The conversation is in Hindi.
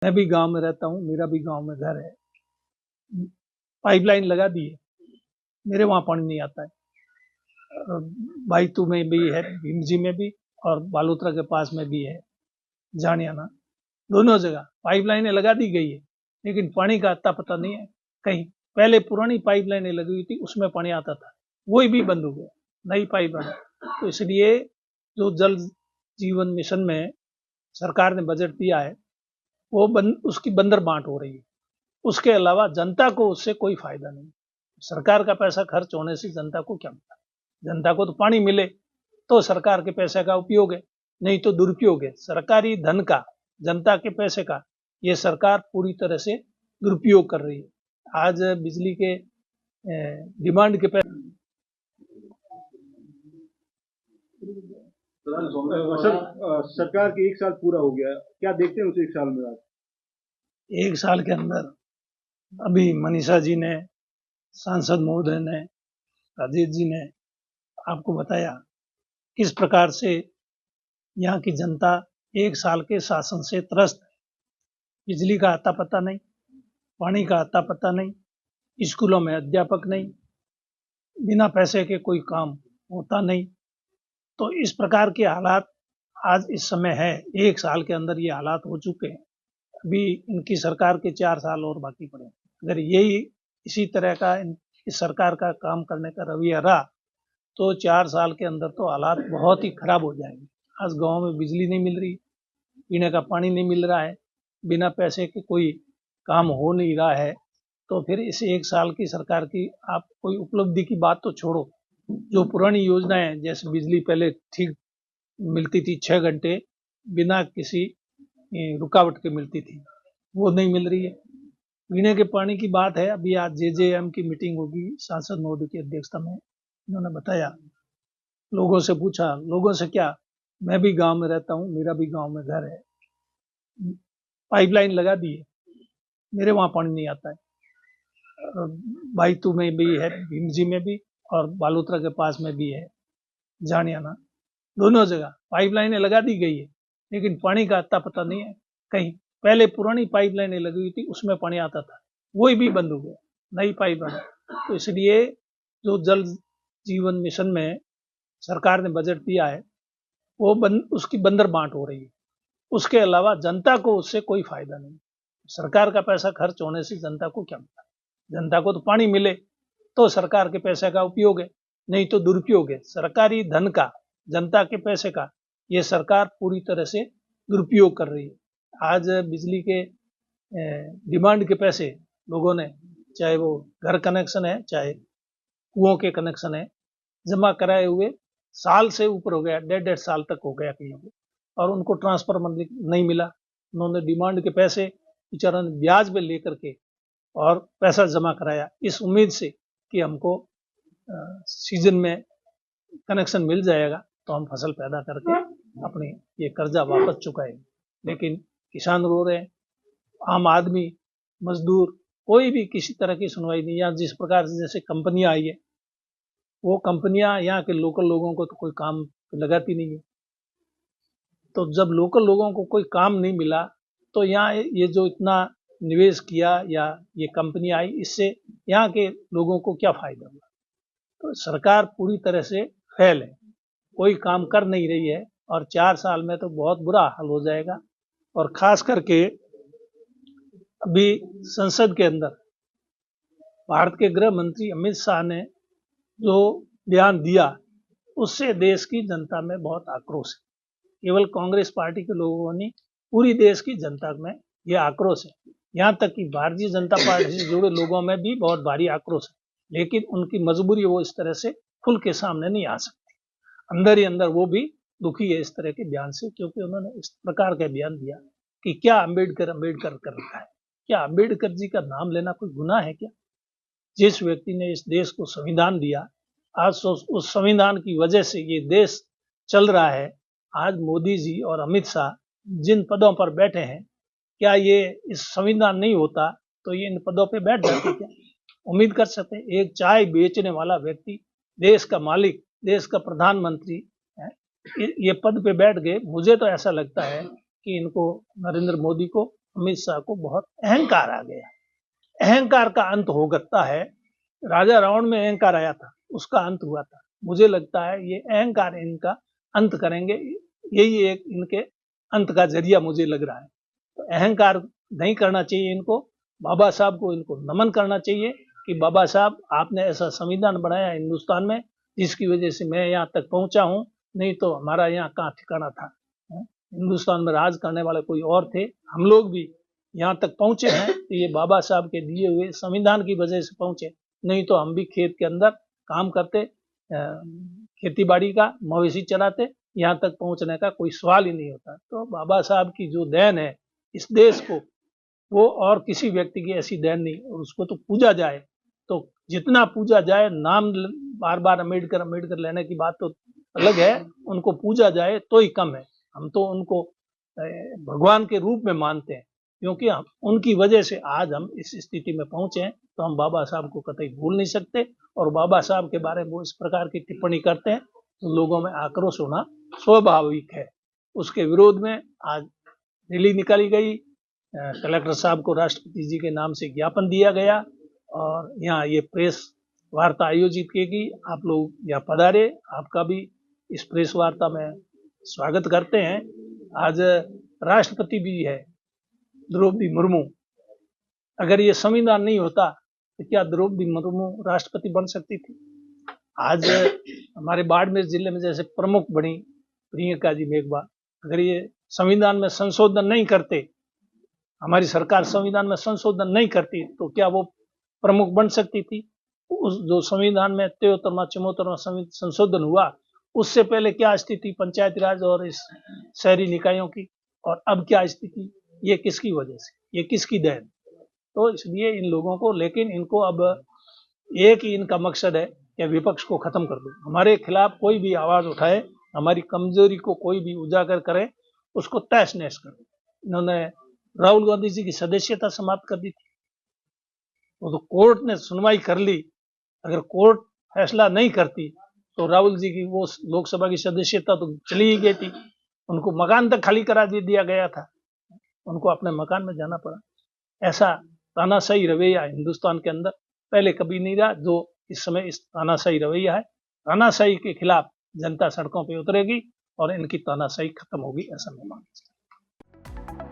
मैं भी गांव में रहता हूँ, मेरा भी गांव में घर है। पाइपलाइन लगा दी है, मेरे वहाँ पानी नहीं आता है। बाईतू में भी है, भीमजी में भी, और बालोतरा के पास में भी है, जानियाना, दोनों जगह पाइपलाइनें लगा दी गई है, लेकिन पानी का अता पता नहीं है कहीं। पहले पुरानी पाइपलाइनें लगी हुई थी, उसमें पानी आता था, वही भी बंद हो गया, नई पाइप बना। तो इसलिए जो जल जीवन मिशन में सरकार ने बजट दिया है, वो उसकी बंदर बांट हो रही है। उसके अलावा जनता को उससे कोई फायदा नहीं। सरकार का पैसा खर्च होने से जनता को क्या मिला? जनता को तो पानी मिले तो सरकार के पैसे का उपयोग है, नहीं तो दुरुपयोग है। सरकारी धन का, जनता के पैसे का ये सरकार पूरी तरह से दुरुपयोग कर रही है। आज बिजली के डिमांड के पैसे सरकार के 1 साल पूरा हो गया, क्या देखते हैं उस 1 साल में आप? 1 साल के अंदर अभी मनीषा जी ने, सांसद महोदय ने, राजेश जी ने आपको बताया किस प्रकार से यहाँ की जनता 1 साल के शासन से त्रस्त है। बिजली का आता पता नहीं, पानी का आता पता नहीं, स्कूलों में अध्यापक नहीं, बिना पैसे के कोई काम होता नहीं। तो इस प्रकार के हालात आज इस समय है। 1 साल के अंदर ये हालात हो चुके हैं। अभी इनकी सरकार के 4 साल और बाकी पड़े। अगर यही इसी तरह का इस सरकार का काम करने का रवैया रहा तो 4 साल के अंदर तो हालात बहुत ही खराब हो जाएंगे। आज गांव में बिजली नहीं मिल रही, पीने का पानी नहीं मिल रहा है, बिना पैसे के कोई काम हो नहीं रहा है। तो फिर इस 1 साल की सरकार की आप कोई उपलब्धि की बात तो छोड़ो, जो पुरानी योजनाएं, जैसे बिजली पहले ठीक मिलती थी 6 घंटे बिना किसी रुकावट के मिलती थी, वो नहीं मिल रही है। पीने के पानी की बात है, अभी आज जेजेएम की मीटिंग होगी सांसद महोदय की अध्यक्षता में, इन्होंने बताया, लोगों से पूछा, लोगों से क्या, मैं भी गांव में रहता हूँ, मेरा भी गांव में घर है। पाइपलाइन लगा दी है, मेरे वहाँ पानी नहीं आता है। बाईतू में भी है, भीमजी में भी, और बालोतरा के पास में भी है, जानियाना, दोनों जगह पाइपलाइनें लगा दी गई है, लेकिन पानी का अता पता नहीं है कहीं। पहले पुरानी पाइपलाइनें लगी हुई थी, उसमें पानी आता था, वही भी बंद हो गया, नई पाइप बना। तो इसलिए जो जल जीवन मिशन में सरकार ने बजट दिया है, वो उसकी बंदर बांट हो रही है। उसके अलावा जनता को उससे कोई फायदा नहीं। सरकार का पैसा खर्च होने से जनता को क्या मिला? जनता को तो पानी मिले तो सरकार के पैसे का उपयोग है, नहीं तो दुरुपयोग है। सरकारी धन का, जनता के पैसे का ये सरकार पूरी तरह से दुरुपयोग कर रही है। आज बिजली के डिमांड के पैसे लोगों ने, चाहे वो घर कनेक्शन है चाहे कुओं के कनेक्शन है, जमा कराए हुए साल से ऊपर हो गया, 1.5 साल तक हो गया कहीं को, और उनको ट्रांसफर नहीं मिला। उन्होंने डिमांड के पैसे बेचारों ने ब्याज पे लेकर के और पैसा जमा कराया, इस उम्मीद से कि हमको सीजन में कनेक्शन मिल जाएगा तो हम फसल पैदा करके अपने ये कर्जा वापस चुकाएंगे। लेकिन किसान रो रहे हैं, आम आदमी, मजदूर, कोई भी किसी तरह की सुनवाई नहीं। यहाँ जिस प्रकार से जैसे कंपनियां आई है, वो कंपनियां यहाँ के लोकल लोगों को तो कोई काम लगाती नहीं है। तो जब लोकल लोगों को कोई काम नहीं मिला तो यहाँ ये जो इतना निवेश किया या ये कंपनी आई, इससे यहाँ के लोगों को क्या फायदा हुआ? तो सरकार पूरी तरह से फेल है, कोई काम कर नहीं रही है, और 4 साल में तो बहुत बुरा हाल हो जाएगा। और खास करके अभी संसद के अंदर भारत के गृह मंत्री अमित शाह ने जो बयान दिया, उससे देश की जनता में बहुत आक्रोश है। केवल कांग्रेस पार्टी के लोगों ने, पूरी देश की जनता में यह आक्रोश है। यहाँ तक कि भारतीय जनता पार्टी से जुड़े लोगों में भी बहुत भारी आक्रोश है, लेकिन उनकी मजबूरी, वो इस तरह से खुल के सामने नहीं आ सकती। अंदर ही अंदर वो भी दुखी है इस तरह के बयान से, क्योंकि उन्होंने इस प्रकार का बयान दिया कि क्या अम्बेडकर अम्बेडकर कर रखा है? क्या अम्बेडकर जी का नाम लेना कोई गुनाह है क्या? जिस व्यक्ति ने इस देश को संविधान दिया, आज उस संविधान की वजह से ये देश चल रहा है। आज मोदी जी और अमित शाह जिन पदों पर बैठे हैं, क्या ये इस संविधान नहीं होता तो ये इन पदों पे बैठ जाते क्या? उम्मीद कर सकते हैं एक चाय बेचने वाला व्यक्ति, देश का मालिक, देश का प्रधानमंत्री ये पद पे बैठ गए। मुझे तो ऐसा लगता है कि इनको, नरेंद्र मोदी को अमित शाह को बहुत अहंकार आ गया। अहंकार का अंत हो सकता है। राजा रावण में अहंकार आया था, उसका अंत हुआ था। मुझे लगता है ये अहंकार इनका अंत करेंगे, यही एक इनके अंत का जरिया मुझे लग रहा है। तो अहंकार नहीं करना चाहिए इनको। बाबा साहब को इनको नमन करना चाहिए कि बाबा साहब आपने ऐसा संविधान बनाया हिंदुस्तान में जिसकी वजह से मैं यहाँ तक पहुंचा हूँ, नहीं तो हमारा यहाँ कहाँ ठिकाना था। हिंदुस्तान में राज करने वाले कोई और थे, हम लोग भी यहाँ तक पहुंचे हैं तो ये बाबा साहब के दिए हुए संविधान की वजह से पहुंचे, नहीं तो हम भी खेत के अंदर काम करते, खेती बाड़ी का, मवेशी चराते, यहाँ तक पहुंचने का कोई सवाल ही नहीं होता। तो बाबा साहब की जो देन है इस देश को, वो और किसी व्यक्ति की ऐसी देन नहीं, और उसको तो पूजा जाए, तो जितना पूजा जाए, नाम बार बार अम्बेडकर अम्बेडकर लेने की बात तो अलग है, उनको पूजा जाए तो ही कम है। हम तो उनको भगवान के रूप में मानते हैं, क्योंकि हम उनकी वजह से आज हम इस स्थिति में पहुंचे हैं। तो हम बाबा साहब को कतई भूल नहीं सकते, और बाबा साहब के बारे में वो इस प्रकार की टिप्पणी करते हैं तो लोगों में आक्रोश होना स्वाभाविक है। उसके विरोध में आज रैली निकाली गई, कलेक्टर साहब को राष्ट्रपति जी के नाम से ज्ञापन दिया गया, और यहाँ ये प्रेस वार्ता आयोजित की गई। आप लोग यहाँ पधारे, आपका भी इस प्रेस वार्ता में स्वागत करते हैं। आज राष्ट्रपति भी है द्रौपदी मुर्मू। अगर ये संविधान नहीं होता तो क्या द्रौपदी मुर्मू राष्ट्रपति बन सकती थी? आज हमारे बाड़मेर जिले में जैसे प्रमुख बनी प्रियंका जी मेघवाल, अगर ये संविधान में संशोधन नहीं करते, हमारी सरकार संविधान में संशोधन नहीं करती, तो क्या वो प्रमुख बन सकती थी? उस जो संविधान में 73वां 74वां संशोधन हुआ, उससे पहले क्या स्थिति पंचायती राज और इस शहरी निकायों की, और अब क्या स्थिति? ये किसकी वजह से, ये किसकी देन? तो इसलिए इन लोगों को, लेकिन इनको अब एक ही इनका मकसद है कि विपक्ष को खत्म कर दो, हमारे खिलाफ कोई भी आवाज उठाए, हमारी कमजोरी को कोई भी उजागर करे, उसको तहस नहस कर दो। इन्होंने राहुल गांधी जी की सदस्यता समाप्त कर दी थी, तो कोर्ट ने सुनवाई कर ली। अगर कोर्ट फैसला नहीं करती तो राहुल जी की वो लोकसभा की सदस्यता तो चली ही गई थी, उनको मकान तक खाली करा दिया गया था, उनको अपने मकान में जाना पड़ा। ऐसा तानाशाही रवैया हिंदुस्तान के अंदर पहले कभी नहीं रहा जो इस समय इस तानाशाही रवैया है। तानाशाही के खिलाफ जनता सड़कों पर उतरेगी और इनकी तानाशाही खत्म होगी, ऐसा मैं मानता हूं।